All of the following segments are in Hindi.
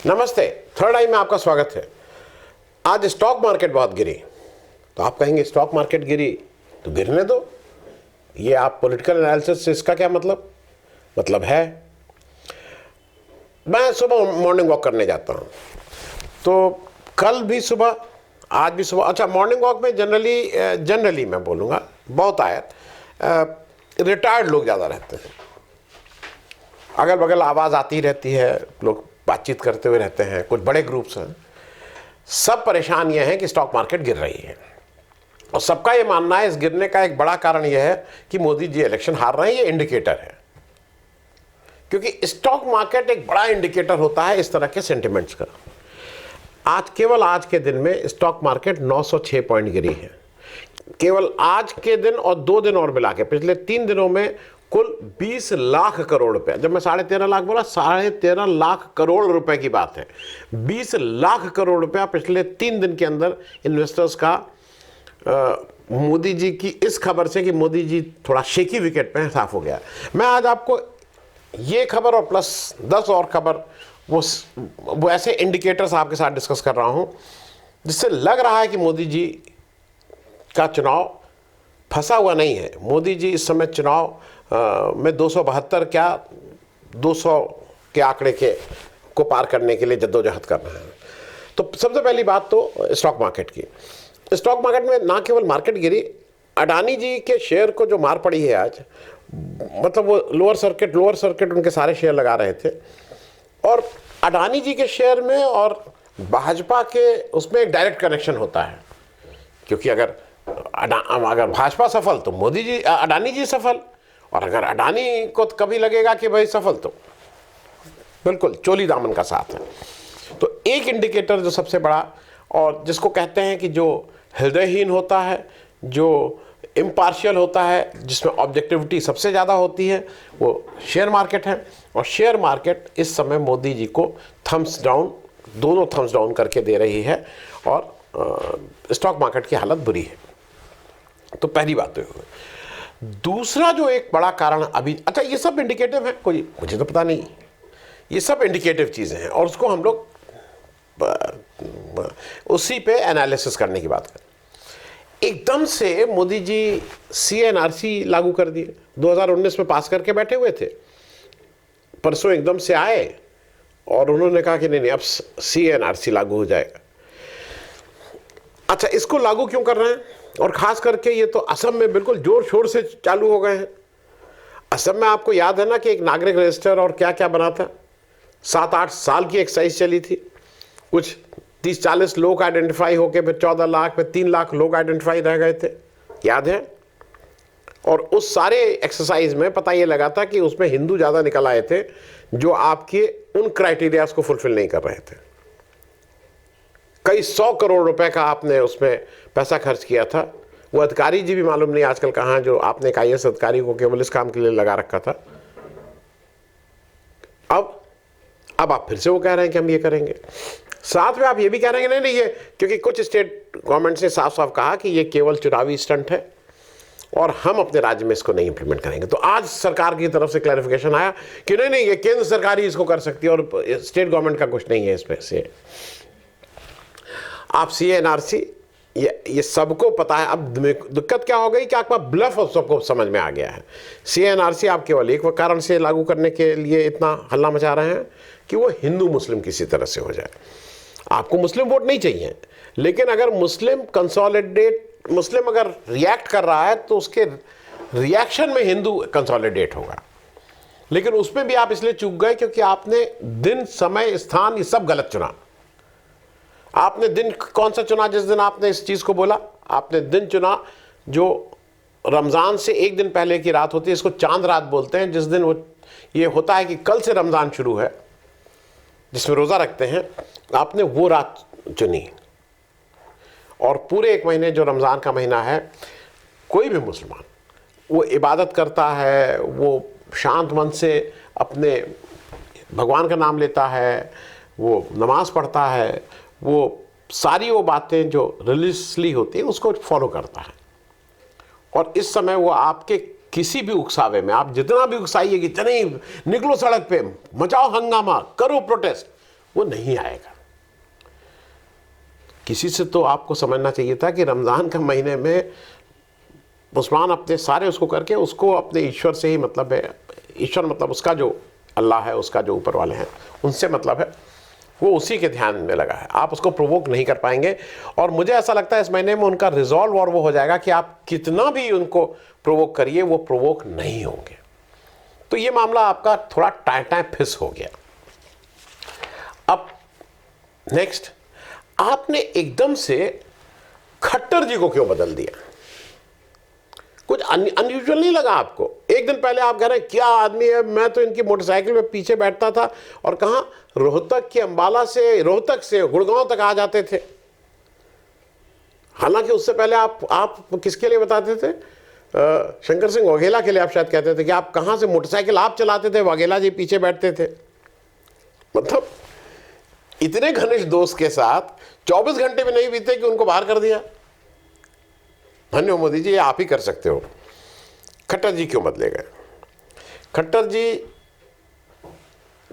नमस्ते, थर्ड आई में आपका स्वागत है। आज स्टॉक मार्केट बहुत गिरी, तो आप कहेंगे स्टॉक मार्केट गिरी तो गिरने दो, ये आप पॉलिटिकल एनालिसिस से इसका क्या मतलब है। मैं सुबह मॉर्निंग वॉक करने जाता हूँ, तो कल भी सुबह, आज भी सुबह। अच्छा, मॉर्निंग वॉक में जनरली मैं बोलूँगा बहुत रिटायर्ड लोग ज़्यादा रहते हैं। अगल बगल आवाज़ आती रहती है, लोग बातचीत करते हुए रहते हैं, कुछ बड़े ग्रुप्स हैं। सब परेशान ये हैं कि स्टॉक मार्केट गिर रही है, और सबका ये मानना है इस गिरने का एक बड़ा कारण यह है कि मोदी जी इलेक्शन हार रहे हैं। ये इंडिकेटर है, क्योंकि स्टॉक मार्केट एक बड़ा इंडिकेटर होता है इस तरह के सेंटिमेंट्स का। केवल आज के दिन में स्टॉक मार्केट 906 पॉइंट गिरी है। केवल आज के दिन और 2 दिन और मिला के पिछले 3 दिनों में कुल 20 लाख करोड़ रुपए। जब मैं 13.5 लाख बोला, 13.5 लाख करोड़ रुपए की बात है। 20 लाख करोड़ रुपया पिछले 3 दिन के अंदर इन्वेस्टर्स का मोदी जी की इस खबर से कि मोदी जी थोड़ा शेकी विकेट पे साफ हो गया। मैं आज आपको ये खबर और प्लस 10 और खबर वो ऐसे इंडिकेटर्स आपके साथ डिस्कस कर रहा हूं जिससे लग रहा है कि मोदी जी का चुनाव फंसा हुआ नहीं है। मोदी जी इस समय चुनाव में 272 क्या 200 के आंकड़े को पार करने के लिए जद्दोजहद कर रहे हैं। तो सबसे पहली बात तो स्टॉक मार्केट की। स्टॉक मार्केट में ना केवल मार्केट गिरी, अडानी जी के शेयर को जो मार पड़ी है आज, मतलब वो लोअर सर्किट उनके सारे शेयर लगा रहे थे, और अडानी जी के शेयर में और भाजपा के उसमें एक डायरेक्ट कनेक्शन होता है, क्योंकि अगर भाजपा सफल तो अडानी जी सफल, और अगर अडानी को कभी लगेगा कि भाई सफल तो बिल्कुल चोली दामन का साथ है। तो एक इंडिकेटर जो सबसे बड़ा और जिसको कहते हैं कि जो हृदयहीन होता है, जो इम्पार्शियल होता है, जिसमें ऑब्जेक्टिविटी सबसे ज़्यादा होती है, वो शेयर मार्केट है। और शेयर मार्केट इस समय मोदी जी को दोनों थम्स डाउन करके दे रही है, और स्टॉक मार्केट की हालत बुरी है। तो पहली बात तो दूसरा जो एक बड़ा कारण अभी, अच्छा ये सब इंडिकेटिव है, कोई मुझे तो पता नहीं, ये सब इंडिकेटिव चीज़ें हैं, और उसको हम लोग उसी पे एनालिसिस करने की बात करें। एकदम से मोदी जी CNRC लागू कर दिए, 2019 में पास करके बैठे हुए थे, परसों एकदम से आए और उन्होंने कहा कि नहीं अब CNRC लागू हो जाएगा। अच्छा, इसको लागू क्यों कर रहे हैं? और खास करके ये तो असम में बिल्कुल जोर शोर से चालू हो गए हैं। असम में आपको याद है ना कि एक नागरिक रजिस्टर और क्या क्या बना था, 7-8 साल की एक्सरसाइज चली थी। कुछ 30-40 लोग आइडेंटिफाई होके फिर 14 लाख, फिर 3 लाख लोग आइडेंटिफाई रह गए थे, याद है। और उस सारे एक्सरसाइज में पता ये लगा था कि उसमें हिंदू ज़्यादा निकल आए थे जो आपके उन क्राइटेरियाज को फुलफिल नहीं कर रहे थे। कई 100 करोड़ रुपए का आपने उसमें पैसा खर्च किया था। वो अधिकारी जी भी मालूम नहीं आजकल कहाँ, जो आपने एक IAS अधिकारी को केवल इस काम के लिए लगा रखा था। अब आप फिर से वो कह रहे हैं कि हम ये करेंगे। साथ में आप ये भी कह रहे हैं नहीं ये, क्योंकि कुछ स्टेट गवर्नमेंट ने साफ साफ कहा कि ये केवल चुनावी स्टंट है और हम अपने राज्य में इसको नहीं इंप्लीमेंट करेंगे। तो आज सरकार की तरफ से क्लैरिफिकेशन आया कि नहीं ये केंद्र सरकार ही इसको कर सकती है और स्टेट गवर्नमेंट का कुछ नहीं है इसमें से। आप CNRC ये सबको पता है। अब दिक्कत क्या हो गई कि आपका ब्लफ अब सबको समझ में आ गया है। CNRC आप केवल एक कारण से लागू करने के लिए इतना हल्ला मचा रहे हैं कि वो हिंदू मुस्लिम किसी तरह से हो जाए। आपको मुस्लिम वोट नहीं चाहिए, लेकिन अगर मुस्लिम अगर रिएक्ट कर रहा है तो उसके रिएक्शन में हिंदू कंसोलिडेट होगा। लेकिन उसमें भी आप इसलिए चूक गए क्योंकि आपने दिन, समय, स्थान ये सब गलत चुना। आपने दिन कौन सा चुना जिस दिन आपने इस चीज को बोला? आपने दिन चुना जो रमजान से एक दिन पहले की रात होती है, इसको चांद रात बोलते हैं, जिस दिन वो ये होता है कि कल से रमजान शुरू है, जिसमें रोजा रखते हैं। आपने वो रात चुनी, और पूरे 1 महीने जो रमजान का महीना है, कोई भी मुसलमान वो इबादत करता है, वो शांत मन से अपने भगवान का नाम लेता है, वो नमाज पढ़ता है, वो सारी वो बातें जो रिलीजियसली होती है उसको फॉलो करता है। और इस समय वो आपके किसी भी उकसावे में, आप जितना भी उकसाइए कि चलिए निकलो सड़क पे, मचाओ हंगामा, करो प्रोटेस्ट, वो नहीं आएगा। किसी से तो आपको समझना चाहिए था कि रमज़ान के महीने में मुसलमान अपने सारे उसको करके उसको अपने ईश्वर से ही मतलब है। ईश्वर मतलब उसका जो अल्लाह है, उसका जो ऊपर वाले हैं, उनसे मतलब है, वो उसी के ध्यान में लगा है। आप उसको प्रोवोक नहीं कर पाएंगे। और मुझे ऐसा लगता है इस महीने में उनका रिजॉल्व और वो हो जाएगा कि आप कितना भी उनको प्रोवोक करिए, वो प्रोवोक नहीं होंगे। तो ये मामला आपका थोड़ा टाइम फिस हो गया। अब नेक्स्ट, आपने एकदम से खट्टर जी को क्यों बदल दिया? कुछ अनयूजुअल नहीं लगा आपको? एक दिन पहले आप कह रहे हैं क्या आदमी है, मैं तो इनकी मोटरसाइकिल में पीछे बैठता था और कहां रोहतक के अंबाला से, रोहतक से गुड़गांव तक आ जाते थे। हालांकि उससे पहले आप किसके लिए बताते थे? शंकर सिंह वाघेला के लिए आप शायद कहते थे कि आप कहां से मोटरसाइकिल आप चलाते थे, वाघेला जी पीछे बैठते थे। मतलब इतने घनिष्ठ दोस्त के साथ 24 घंटे भी नहीं बीते कि उनको बाहर कर दिया। धन्य मोदी जी, ये आप ही कर सकते हो। खट्टर जी क्यों बदले गए? खट्टर जी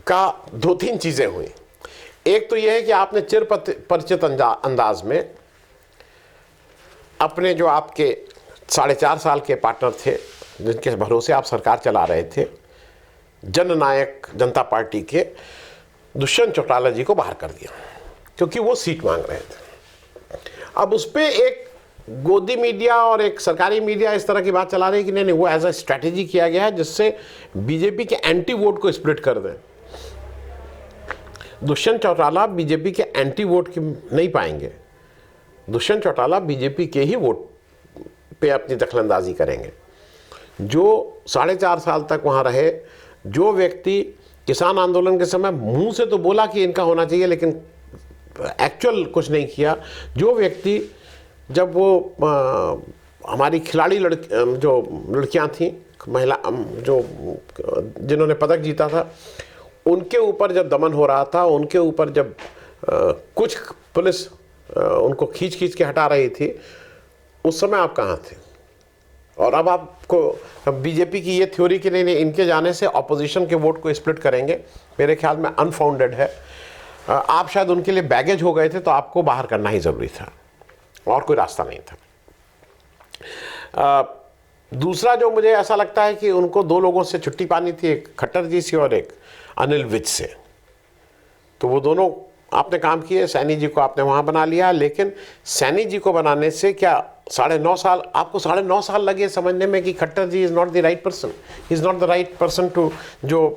का 2-3 चीजें हुई। एक तो यह है कि आपने चिर परिचित अंदाज में अपने जो आपके 4.5 साल के पार्टनर थे, जिनके भरोसे आप सरकार चला रहे थे, जननायक जनता पार्टी के दुष्यंत चौटाला जी को बाहर कर दिया क्योंकि वो सीट मांग रहे थे। अब उस पर एक गोदी मीडिया और एक सरकारी मीडिया इस तरह की बात चला रही है कि नहीं वो एज अ स्ट्रैटेजी किया गया है जिससे बीजेपी के एंटी वोट को स्प्लिट कर दें। दुष्यंत चौटाला बीजेपी के एंटी वोट की नहीं पाएंगे। दुष्यंत चौटाला बीजेपी के ही वोट पे अपनी दखलंदाजी करेंगे। जो 4.5 साल तक वहाँ रहे, जो व्यक्ति किसान आंदोलन के समय मुंह से तो बोला कि इनका होना चाहिए लेकिन एक्चुअल कुछ नहीं किया, जो व्यक्ति जब वो हमारी खिलाड़ी जो लड़कियां थीं, महिला जो जिन्होंने पदक जीता था, उनके ऊपर जब दमन हो रहा था, उनके ऊपर जब कुछ पुलिस उनको खींच के हटा रही थी, उस समय आप कहाँ थे? और अब आपको बीजेपी की ये थ्योरी कि नहीं इनके जाने से ऑपोजिशन के वोट को स्प्लिट करेंगे, मेरे ख्याल में अनफाउंडेड है। आप शायद उनके लिए बैगेज हो गए थे, तो आपको बाहर करना ही ज़रूरी था और कोई रास्ता नहीं था। दूसरा जो मुझे ऐसा लगता है कि उनको 2 लोगों से छुट्टी पानी थी, एक खट्टर जी से और एक अनिल विज से। तो वो दोनों आपने काम किए। सैनी जी को आपने वहाँ बना लिया, लेकिन सैनी जी को बनाने से क्या 9.5 साल, आपको 9.5 साल लगे समझने में कि Khattar ji is not the right person, is not the right person to जो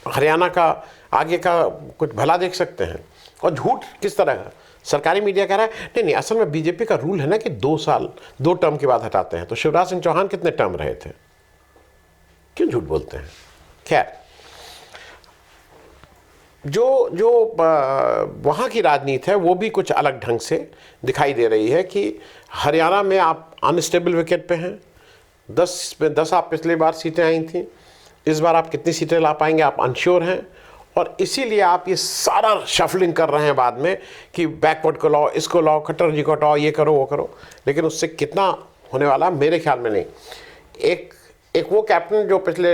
हरियाणा का आगे का कुछ भला देख सकते हैं। और झूठ किस तरह का? सरकारी मीडिया कह रहा है नहीं असल में बीजेपी का रूल है ना कि 2 टर्म के बाद हटाते हैं। तो शिवराज सिंह चौहान कितने टर्म रहे थे? क्यों झूठ बोलते हैं? खैर, जो वहाँ की राजनीति है वो भी कुछ अलग ढंग से दिखाई दे रही है कि हरियाणा में आप अनस्टेबल विकेट पे हैं। 10 में 10 आप पिछली बार सीटें आई थी, इस बार आप कितनी सीटें ला पाएंगे आप अनश्योर हैं। और इसीलिए आप ये सारा शफलिंग कर रहे हैं बाद में कि बैकवर्ड को लाओ, इसको लाओ, खट्टर जी को हटाओ, ये करो वो करो। लेकिन उससे कितना होने वाला मेरे ख्याल में नहीं। एक वो कैप्टन जो पिछले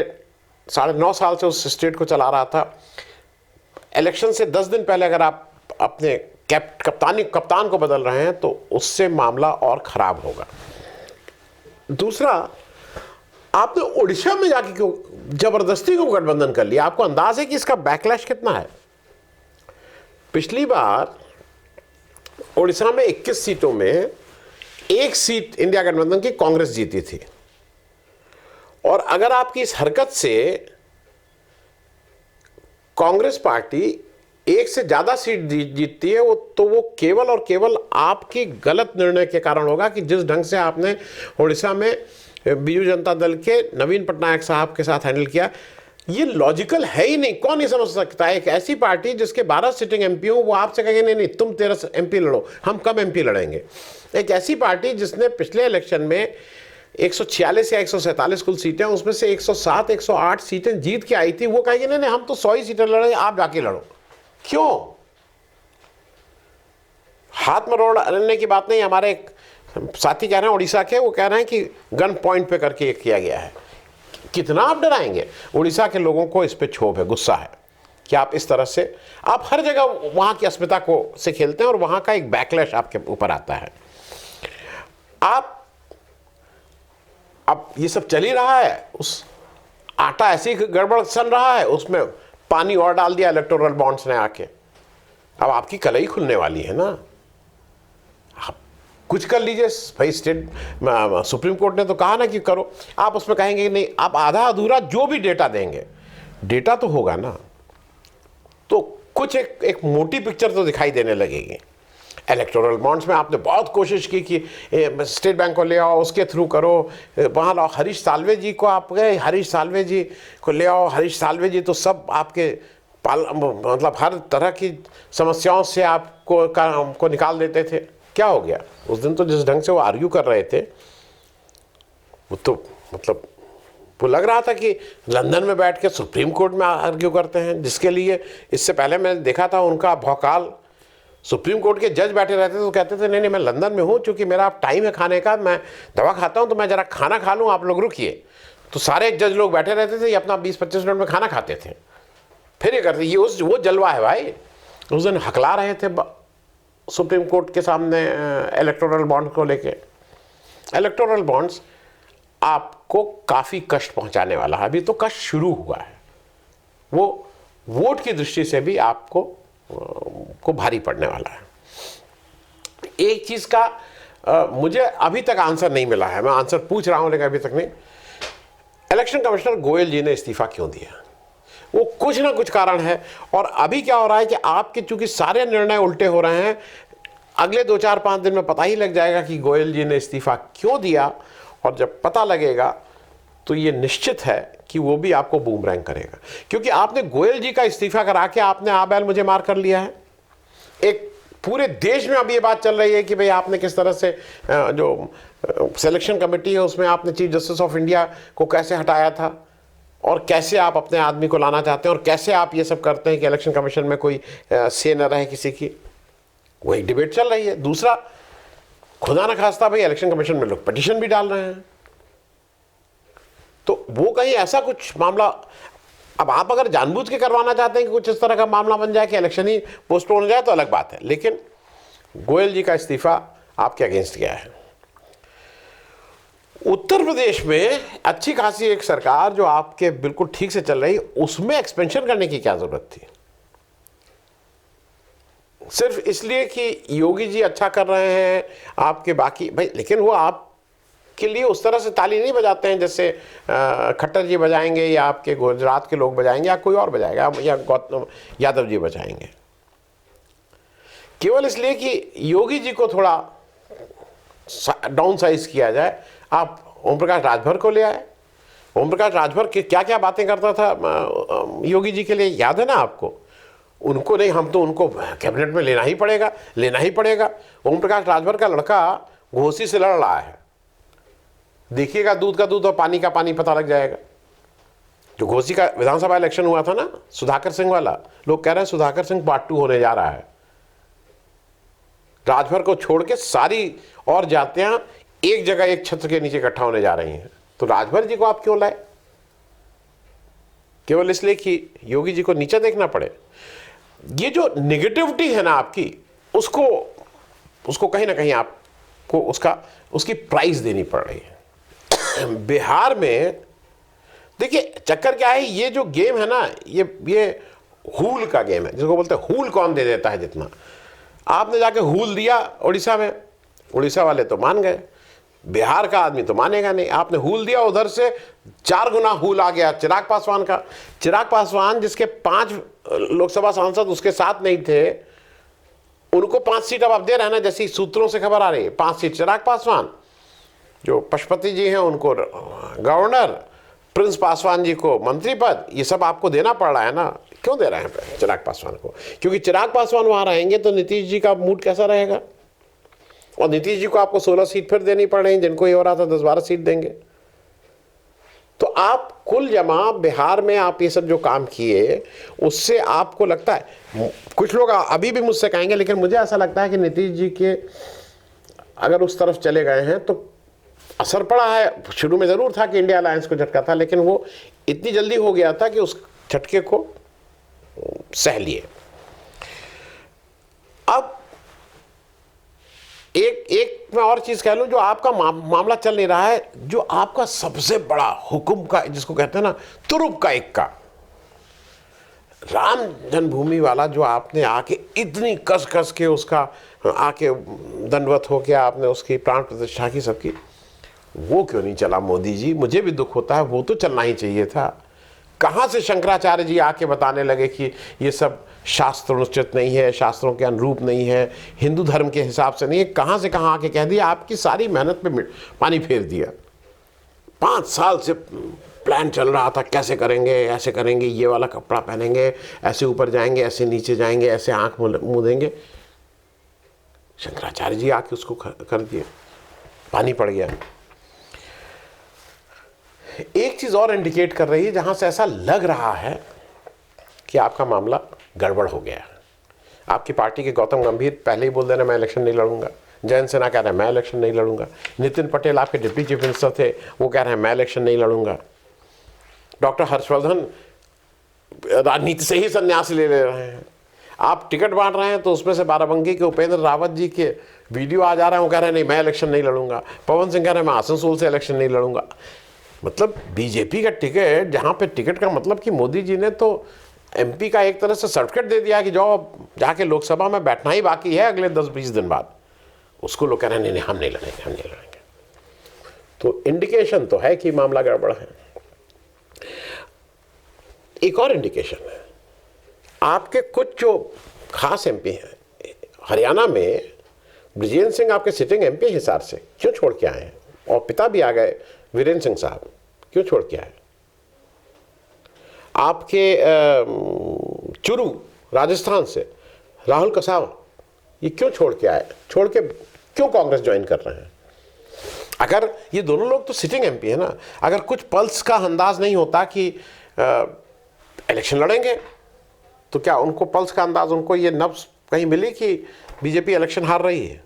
9.5 साल से उस स्टेट को चला रहा था, इलेक्शन से 10 दिन पहले अगर आप अपने कप्तान को बदल रहे हैं तो उससे मामला और ख़राब होगा। दूसरा, आपने उड़ीसा में जाके क्यों जबरदस्ती को गठबंधन कर लिया? आपको अंदाज है कि इसका बैकलैश कितना है? पिछली बार उड़ीसा में 21 सीटों में 1 सीट इंडिया गठबंधन की कांग्रेस जीती थी। और अगर आपकी इस हरकत से कांग्रेस पार्टी 1 से ज़्यादा सीट जीतती है, वो केवल और केवल आपकी गलत निर्णय के कारण होगा कि जिस ढंग से आपने उड़ीसा में बीजू जनता दल के नवीन पटनायक साहब के साथ हैंडल किया, ये लॉजिकल है ही नहीं। कौन नहीं समझ सकता है एक ऐसी पार्टी जिसके 12 सिटिंग एमपी हो, वो आपसे कहेंगे नहीं तुम 13 एमपी लड़ो, हम कम एमपी लड़ेंगे। एक ऐसी पार्टी जिसने पिछले इलेक्शन में 146 या 147 कुल सीटें, उसमें से 107 108 सीटें जीत के आई थी, वो कहेंगे नहीं हम तो 100 ही सीटें लड़े, आप जाके लड़ो। क्यों? हाथ में रोड लड़ने की बात नहीं। हमारे एक साथी कह रहे हैं उड़ीसा के, वो कह रहे हैं कि गन पॉइंट पे करके किया गया है। कितना आप डराएंगे? उड़ीसा के लोगों को इस पे क्षोभ है, गुस्सा है कि आप इस तरह से आप हर जगह वहाँ की अस्मिता को से खेलते हैं और वहाँ का एक बैकलैश आपके ऊपर आता है। आप अब ये सब चल ही रहा है, उस आटा ऐसी गड़बड़ सन रहा है, उसमें पानी और डाल दिया इलेक्टोरल बॉन्ड्स ने आके। अब आपकी कलई खुलने वाली है ना, आप कुछ कर लीजिए भाई। सुप्रीम कोर्ट ने तो कहा ना कि करो, आप उसमें कहेंगे कि नहीं, आप आधा अधूरा जो भी डेटा देंगे, डेटा तो होगा ना, तो कुछ एक मोटी पिक्चर तो दिखाई देने लगेगी। इलेक्टोरल बॉन्ड्स में आपने बहुत कोशिश की कि स्टेट बैंक को ले आओ, उसके थ्रू करो, वहाँ लाओ। हरीश साल्वे जी को आप गए, हरीश साल्वे जी को ले आओ। हरीश साल्वे जी तो सब आपके मतलब हर तरह की समस्याओं से आपको निकाल देते थे। क्या हो गया उस दिन? तो जिस ढंग से वो आर्ग्यू कर रहे थे, वो तो मतलब वो लग रहा था कि लंदन में बैठ के सुप्रीम कोर्ट में आर्ग्यू करते हैं, जिसके लिए इससे पहले मैंने देखा था उनका भौकाल। सुप्रीम कोर्ट के जज बैठे रहते थे तो कहते थे नहीं नहीं मैं लंदन में हूँ, क्योंकि मेरा टाइम है खाने का, मैं दवा खाता हूँ, तो मैं ज़रा खाना खा लूँ, आप लोग रुकिए। तो सारे जज लोग बैठे रहते थे, ये अपना 20-25 मिनट में खाना खाते थे, फिर ये करते। ये वो जलवा है भाई। उस दिन हकला रहे थे सुप्रीम कोर्ट के सामने इलेक्टोरल बॉन्ड को लेके। इलेक्टोरल बॉन्ड्स आपको काफ़ी कष्ट पहुंचाने वाला है। अभी तो कष्ट शुरू हुआ है, वो वोट की दृष्टि से भी आपको को भारी पड़ने वाला है। एक चीज़ का मुझे अभी तक आंसर नहीं मिला है, मैं आंसर पूछ रहा हूं लेकिन अभी तक नहीं। इलेक्शन कमिश्नर गोयल जी ने इस्तीफा क्यों दिया? वो कुछ ना कुछ कारण है। और अभी क्या हो रहा है कि आपके चूंकि सारे निर्णय उल्टे हो रहे हैं, अगले 2-4-5 दिन में पता ही लग जाएगा कि गोयल जी ने इस्तीफा क्यों दिया। और जब पता लगेगा तो ये निश्चित है कि वो भी आपको बूमरैंग करेगा, क्योंकि आपने गोयल जी का इस्तीफा करा के आपने आ बैल मुझे मार कर लिया है। एक पूरे देश में अब ये बात चल रही है कि भाई आपने किस तरह से जो सिलेक्शन कमेटी है उसमें आपने चीफ जस्टिस ऑफ इंडिया को कैसे हटाया था, और कैसे आप अपने आदमी को लाना चाहते हैं, और कैसे आप ये सब करते हैं कि इलेक्शन कमीशन में कोई से न रहे किसी की। वही डिबेट चल रही है। दूसरा, खुदा न खास्ता भाई इलेक्शन कमीशन में लोग पिटीशन भी डाल रहे हैं, तो वो कहीं ऐसा कुछ मामला, अब आप अगर जानबूझ के करवाना चाहते हैं कि कुछ इस तरह का मामला बन जाए कि इलेक्शन ही पोस्टपोन हो जाए तो अलग बात है। लेकिन गोयल जी का इस्तीफा आपके अगेंस्ट गया है। उत्तर प्रदेश में अच्छी खासी एक सरकार जो आपके बिल्कुल ठीक से चल रही, उसमें एक्सपेंशन करने की क्या जरूरत थी? सिर्फ इसलिए कि योगी जी अच्छा कर रहे हैं आपके बाकी भाई, लेकिन वो आपके लिए उस तरह से ताली नहीं बजाते हैं जैसे खट्टर जी बजाएंगे, या आपके गुजरात के लोग बजाएंगे, या कोई और बजाएगा, या गौतम यादव जी बजाएंगे। केवल इसलिए कि योगी जी को थोड़ा डाउन साइज किया जाए। आप ओम प्रकाश राजभर को ले आए। ओम प्रकाश राजभर के क्या क्या बातें करता था योगी जी के लिए, याद है ना आपको? उनको नहीं, हम तो उनको कैबिनेट में लेना ही पड़ेगा, लेना ही पड़ेगा। ओम प्रकाश राजभर का लड़का घोसी से लड़ रहा है, देखिएगा दूध का दूध और पानी का पानी पता लग जाएगा। जो घोसी का विधानसभा इलेक्शन हुआ था ना, सुधाकर सिंह वाला, लोग कह रहे हैं सुधाकर सिंह पार्ट 2 होने जा रहा है। राजभर को छोड़ के सारी और जातियां एक जगह एक छत्र के नीचे इकट्ठा होने जा रही हैं। तो राजभर जी को आप क्यों लाए? केवल इसलिए कि योगी जी को नीचे देखना पड़े। ये जो निगेटिविटी है ना आपकी, उसको कहीं ना कहीं आपको उसकी प्राइस देनी पड़ रही है। बिहार में देखिए चक्कर क्या है, ये जो गेम है ना, ये हूल का गेम है, जिसको बोलते हैं हूल कौन दे देता है जितना। आपने जाके हूल दिया उड़ीसा में, उड़ीसा वाले तो मान गए, बिहार का आदमी तो मानेगा नहीं। आपने हूल दिया, उधर से 4 गुना हूल आ गया चिराग पासवान का। चिराग पासवान जिसके 5 लोकसभा सांसद उसके साथ नहीं थे, उनको 5 सीट अब आप दे रहे हैं ना, जैसी सूत्रों से खबर आ रही है। 5 सीट चिराग पासवान, जो पशुपति जी हैं उनको गवर्नर, प्रिंस पासवान जी को मंत्री पद, ये सब आपको देना पड़ रहा है ना। क्यों दे रहे हैं चिराग पासवान को? क्योंकि चिराग पासवान वहां रहेंगे तो नीतीश जी का मूड कैसा रहेगा, और नीतीश जी को आपको 16 सीट फिर देनी पड़ रही, जिनको ये हो रहा था 10-12 सीट देंगे। तो आप कुल जमा बिहार में आप ये सब जो काम किए, उससे आपको लगता है, कुछ लोग अभी भी मुझसे कहेंगे, लेकिन मुझे ऐसा लगता है कि नीतीश जी के अगर उस तरफ चले गए हैं तो असर पड़ा है। शुरू में जरूर था कि इंडिया अलायंस को झटका था, लेकिन वो इतनी जल्दी हो गया था कि उस झटके को सह लिए। अब एक मैं और चीज कह लूं, जो आपका मामला चल नहीं रहा है, जो आपका सबसे बड़ा हुक्म का, जिसको कहते हैं ना तुरुप का इक्का, राम जन्मभूमि वाला, जो आपने आके इतनी कस कस के उसका आके दंडवत हो के आपने उसकी प्राण प्रतिष्ठा की सबकी, वो क्यों नहीं चला मोदी जी? मुझे भी दुख होता है, वो तो चलना ही चाहिए था। कहाँ से शंकराचार्य जी आके बताने लगे कि ये सब शास्त्रोचित नहीं है, शास्त्रों के अनुरूप नहीं है, हिंदू धर्म के हिसाब से नहीं है। कहाँ से कहाँ आके कह दिया, आपकी सारी मेहनत पे पानी फेर दिया। 5 साल से प्लान चल रहा था, कैसे करेंगे, ऐसे करेंगे, ये वाला कपड़ा पहनेंगे, ऐसे ऊपर जाएंगे, ऐसे नीचे जाएंगे, ऐसे आंख मूंदेंगे। शंकराचार्य जी आके उसको कर दिए, पानी पड़ गया। एक चीज और इंडिकेट कर रही है, जहां से ऐसा लग रहा है कि आपका मामला गड़बड़ हो गया है। आपकी पार्टी के गौतम गंभीर पहले ही बोल देना मैं इलेक्शन नहीं लड़ूंगा, जयंत सिन्हा कह रहे हैं मैं इलेक्शन नहीं लड़ूंगा, नितिन पटेल आपके डिप्टी चीफ मिनिस्टर थे, वो कह रहे हैं मैं इलेक्शन नहीं लड़ूंगा, डॉक्टर हर्षवर्धन राजनीति से ही संन्यास ले रहे हैं, आप टिकट बांट रहे हैं तो उसमें से बाराबंकी के उपेंद्र रावत जी के वीडियो आ जा रहे हैं, वो कह रहे हैं नहीं मैं इलेक्शन नहीं लड़ूंगा, पवन सिंह कह रहे हैं मैं आसनसोल से इलेक्शन नहीं लड़ूंगा। मतलब बीजेपी का टिकट, जहां पे टिकट का मतलब कि मोदी जी ने तो एमपी का एक तरह से सर्टिफिकेट दे दिया कि जाओ जाके लोकसभा में बैठना ही बाकी है अगले 10-20 दिन बाद, उसको लोग कह रहे हैं नहीं हम नहीं लड़ेंगे, हम नहीं लड़ेंगे। तो इंडिकेशन तो है कि मामला गड़बड़ है। एक और इंडिकेशन है, आपके कुछ जो खास एमपी हैं हरियाणा में, ब्रिजेंद्र सिंह आपके सिटिंग एमपी हिसाब से क्यों छोड़ के आए हैं, और पिता भी आ गए वीरेंद्र सिंह साहब, क्यों छोड़ के आए? आपके चुरू राजस्थान से राहुल कसावा, ये क्यों छोड़ के आए, छोड़ के क्यों कांग्रेस ज्वाइन कर रहे हैं? अगर ये दोनों लोग तो सिटिंग एमपी है ना, अगर कुछ पल्स का अंदाज नहीं होता कि इलेक्शन लड़ेंगे, तो क्या उनको पल्स का अंदाज, उनको ये नब्ज कहीं मिली कि बीजेपी इलेक्शन हार रही है?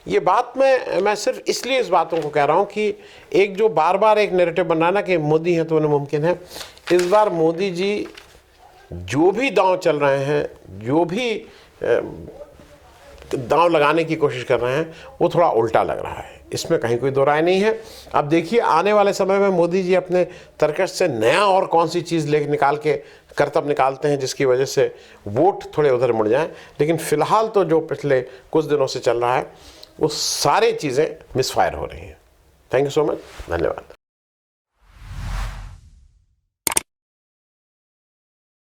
ये बात मैं सिर्फ इसलिए इस बातों को कह रहा हूं कि एक जो बार बार एक नैरेटिव बन रहा है ना कि मोदी हैं तो उन्हें मुमकिन है, इस बार मोदी जी जो भी दांव चल रहे हैं, जो भी दांव लगाने की कोशिश कर रहे हैं, वो थोड़ा उल्टा लग रहा है, इसमें कहीं कोई दो राय नहीं है। अब देखिए आने वाले समय में मोदी जी अपने तर्कश से नया और कौन सी चीज़ लेकर निकाल के करतब निकालते हैं जिसकी वजह से वोट थोड़े उधर मुड़ जाएं। लेकिन फिलहाल तो जो पिछले कुछ दिनों से चल रहा है वो सारी चीज़ें मिसफायर हो रही हैं। थैंक यू सो मच, धन्यवाद।